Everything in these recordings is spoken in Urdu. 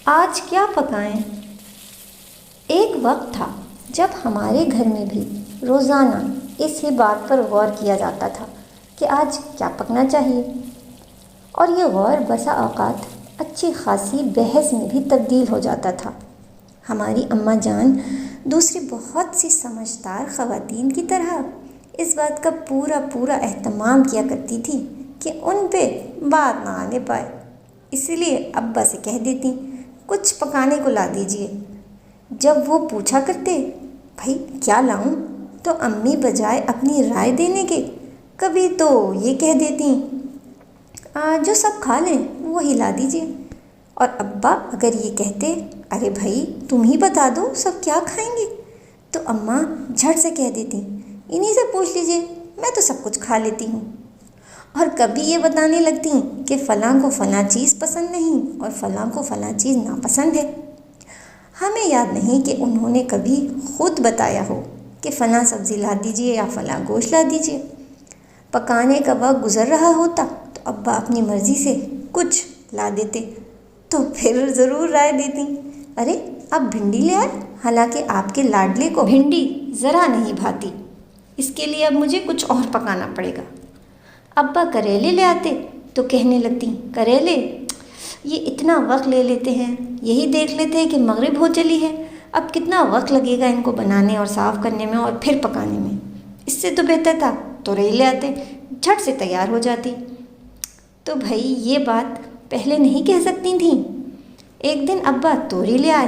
آج کیا پکائیں؟ ایک وقت تھا جب ہمارے گھر میں بھی روزانہ اسی بات پر غور کیا جاتا تھا کہ آج کیا پکنا چاہیے، اور یہ غور بسا اوقات اچھی خاصی بحث میں بھی تبدیل ہو جاتا تھا۔ ہماری اماں جان دوسری بہت سی سمجھدار خواتین کی طرح اس بات کا پورا اہتمام کیا کرتی تھی کہ ان پہ بات نہ آنے پائے، اسی لیے ابا سے کہہ دیتی کچھ پکانے کو لا دیجیے۔ جب وہ پوچھا کرتے بھائی کیا لاؤں، تو امی بجائے اپنی رائے دینے کے کبھی تو یہ کہہ دیتی جو سب کھا لیں وہی لا دیجیے، اور ابا اگر یہ کہتے ارے بھائی تم ہی بتا دو سب کیا کھائیں گے، تو اماں جھٹ سے کہہ دیتی انہی سے پوچھ لیجیے، میں تو سب کچھ کھا لیتی ہوں۔ اور کبھی یہ بتانے لگتی کہ فلاں کو فلاں چیز پسند نہیں اور فلاں کو فلاں چیز ناپسند ہے۔ ہمیں یاد نہیں کہ انہوں نے کبھی خود بتایا ہو کہ فلاں سبزی لا دیجیے یا فلاں گوشت لا دیجیے۔ پکانے کا وقت گزر رہا ہوتا تو ابا اپنی مرضی سے کچھ لا دیتے، تو پھر ضرور رائے دیتی ارے اب بھنڈی لے آئے، حالانکہ آپ کے لاڈلے کو بھنڈی ذرا نہیں بھاتی، اس کے لیے اب مجھے کچھ اور پکانا پڑے گا۔ ابا کریلے لے آتے تو کہنے لگتی کریلے یہ اتنا وقت لے لیتے ہیں، یہی دیکھ لیتے ہیں کہ مغرب ہو چلی ہے، اب کتنا وقت لگے گا ان کو بنانے اور صاف کرنے میں اور پھر پکانے میں، اس سے تو بہتر تھا توریل لے آتے، جھٹ سے تیار ہو جاتی۔ تو بھائی یہ بات پہلے نہیں کہہ سکتی تھیں؟ ایک دن ابا توری لے آئے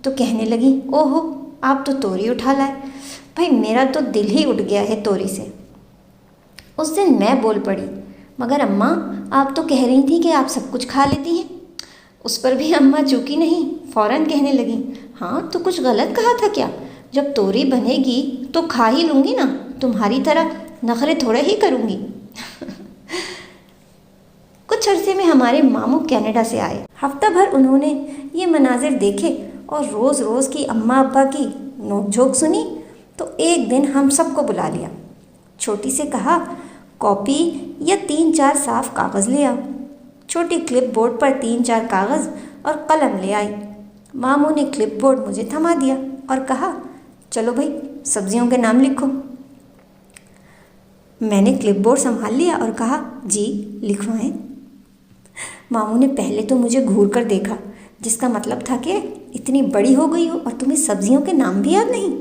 تو کہنے لگی اوہو آپ تو توری اٹھا لائے، بھائی میرا تو دل ہی اٹھ گیا ہے توری سے۔ اس دن میں بول پڑی مگر اماں آپ تو کہہ رہی تھیں کہ آپ سب کچھ کھا لیتی ہیں۔ اس پر بھی اماں چوکی نہیں، فوراً کہنے لگی ہاں تو کچھ غلط کہا تھا کیا، جب توری بنے گی تو کھا ہی لوں گی نا، تمہاری طرح نخرے تھوڑے ہی کروں گی۔ کچھ عرصے میں ہمارے ماموں کینیڈا سے آئے، ہفتہ بھر انہوں نے یہ مناظر دیکھے اور روز روز کی اماں ابا کی نوک جھوک سنی، تو ایک دن ہم سب کو بلا لیا، چھوٹی سے کہا کاپی یا 3-4 صاف کاغذ لے آؤ۔ چھوٹی کلپ بورڈ پر 3-4 کاغذ اور قلم لے آئی۔ ماموں نے کلپ بورڈ مجھے تھما دیا اور کہا چلو بھائی سبزیوں کے نام لکھو۔ میں نے کلپ بورڈ سنبھال لیا اور کہا جی لکھوائیں۔ ماموں نے پہلے تو مجھے گھور کر دیکھا، جس کا مطلب تھا کہ اتنی بڑی ہو گئی ہو اور تمہیں سبزیوں کے نام بھی یاد نہیں۔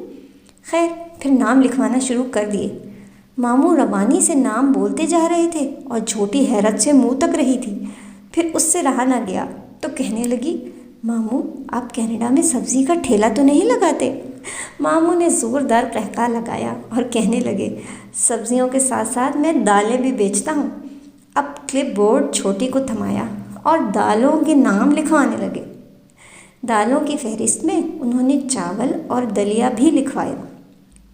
خیر پھر نام لکھوانا شروع کر دیے۔ ماموں روانی سے نام بولتے جا رہے تھے اور چھوٹی حیرت سے منہ تک رہی تھی، پھر اس سے رہا نہ گیا تو کہنے لگی ماموں آپ کینیڈا میں سبزی کا ٹھیلا تو نہیں لگاتے؟ ماموں نے زوردار قہقہ لگایا اور کہنے لگے سبزیوں کے ساتھ ساتھ میں دالیں بھی بیچتا ہوں۔ اب کلپ بورڈ چھوٹی کو تھمایا اور دالوں کے نام لکھوانے لگے۔ دالوں کی فہرست میں انہوں نے چاول اور دلیا بھی لکھوایا۔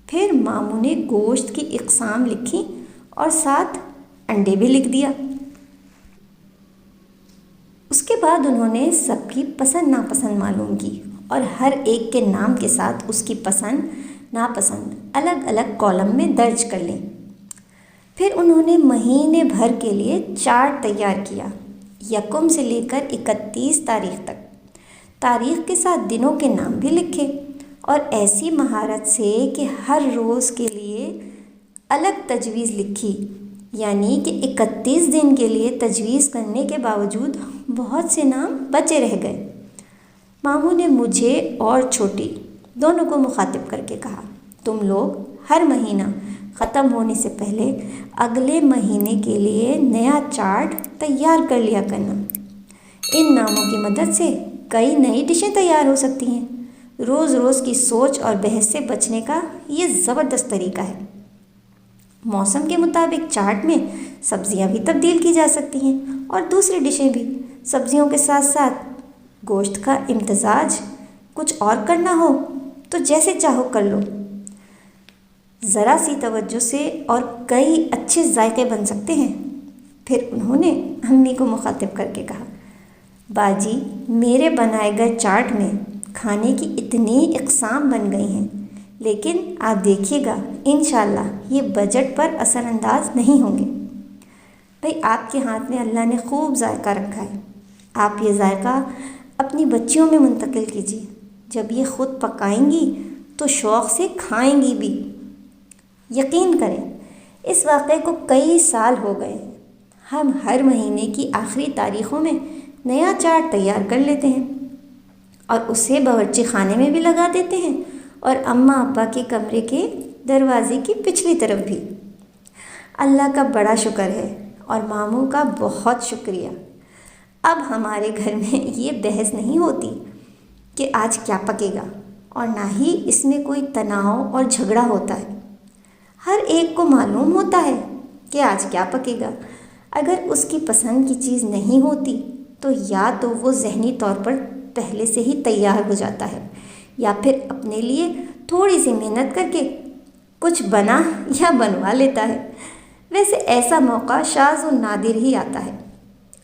پھر ماموں نے گوشت کی اقسام لکھی اور ساتھ انڈے بھی لکھ دیا۔ اس کے بعد انہوں نے سب کی پسند ناپسند معلوم کی اور ہر ایک کے نام کے ساتھ اس کی پسند ناپسند الگ الگ کالم میں درج کر لیں۔ پھر انہوں نے مہینے بھر کے لیے چارٹ تیار کیا، 1 سے لے کر 31 تاریخ تک، تاریخ کے ساتھ دنوں کے نام بھی لکھے، اور ایسی مہارت سے کہ ہر روز کے لیے الگ تجویز لکھی، یعنی کہ 31 دن کے لیے تجویز کرنے کے باوجود بہت سے نام بچے رہ گئے۔ ماموں نے مجھے اور چھوٹی دونوں کو مخاطب کر کے کہا تم لوگ ہر مہینہ ختم ہونے سے پہلے اگلے مہینے کے لیے نیا چارٹ تیار کر لیا کرنا، ان ناموں کی مدد سے کئی نئی ڈشیں تیار ہو سکتی ہیں۔ روز روز کی سوچ اور بحث سے بچنے کا یہ زبردست طریقہ ہے۔ موسم کے مطابق چارٹ میں سبزیاں بھی تبدیل کی جا سکتی ہیں اور دوسری ڈشیں بھی، سبزیوں کے ساتھ ساتھ گوشت کا امتزاج کچھ اور کرنا ہو تو جیسے چاہو کر لو، ذرا سی توجہ سے اور کئی اچھے ذائقے بن سکتے ہیں۔ پھر انہوں نے امی کو مخاطب کر کے کہا باجی میرے بنائے گئے چارٹ میں کھانے کی اتنی اقسام بن گئی ہیں، لیکن آپ دیکھیے گا انشاءاللہ یہ بجٹ پر اثر انداز نہیں ہوں گے۔ بھئی آپ کے ہاتھ میں اللہ نے خوب ذائقہ رکھا ہے، آپ یہ ذائقہ اپنی بچیوں میں منتقل کیجیے۔ جب یہ خود پکائیں گی تو شوق سے کھائیں گی بھی۔ یقین کریں، اس واقعے کو کئی سال ہو گئے۔ ہم ہر مہینے کی آخری تاریخوں میں نیا چارٹ تیار کر لیتے ہیں اور اسے باورچی خانے میں بھی لگا دیتے ہیں اور اماں ابا کے کمرے کے دروازے کی پچھلی طرف بھی۔ اللہ کا بڑا شکر ہے اور ماموں کا بہت شکریہ۔ اب ہمارے گھر میں یہ بحث نہیں ہوتی کہ آج کیا پکے گا، اور نہ ہی اس میں کوئی تناؤ اور جھگڑا ہوتا ہے۔ ہر ایک کو معلوم ہوتا ہے کہ آج کیا پکے گا۔ اگر اس کی پسند کی چیز نہیں ہوتی تو یا تو وہ ذہنی طور پر پہلے سے ہی تیار ہو جاتا ہے، یا پھر اپنے لیے تھوڑی سی محنت کر کے کچھ بنا یا بنوا لیتا ہے۔ ویسے ایسا موقع شاذ و نادر ہی آتا ہے۔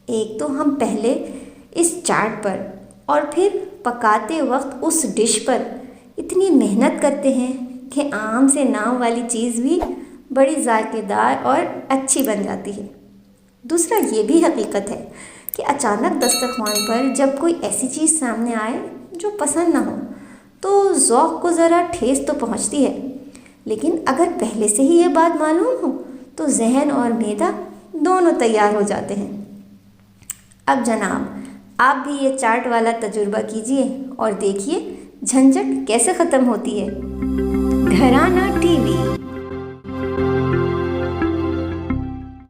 ایک تو ہم پہلے اس چارٹ پر اور پھر پکاتے وقت اس ڈش پر اتنی محنت کرتے ہیں کہ عام سے نام والی چیز بھی بڑی ذائقے دار اور اچھی بن جاتی ہے۔ دوسرا یہ بھی حقیقت ہے کہ اچانک دسترخوان پر جب کوئی ایسی چیز سامنے آئے جو پسند نہ ہو تو ذوق کو ذرا ٹھیس تو پہنچتی ہے، لیکن اگر پہلے سے ہی یہ بات معلوم ہو تو ذہن اور معدہ دونوں تیار ہو جاتے ہیں۔ اب جناب، آپ بھی یہ چارٹ والا تجربہ کیجئے اور دیکھیے جھنجھٹ کیسے ختم ہوتی ہے۔ گھرانہ ٹی وی۔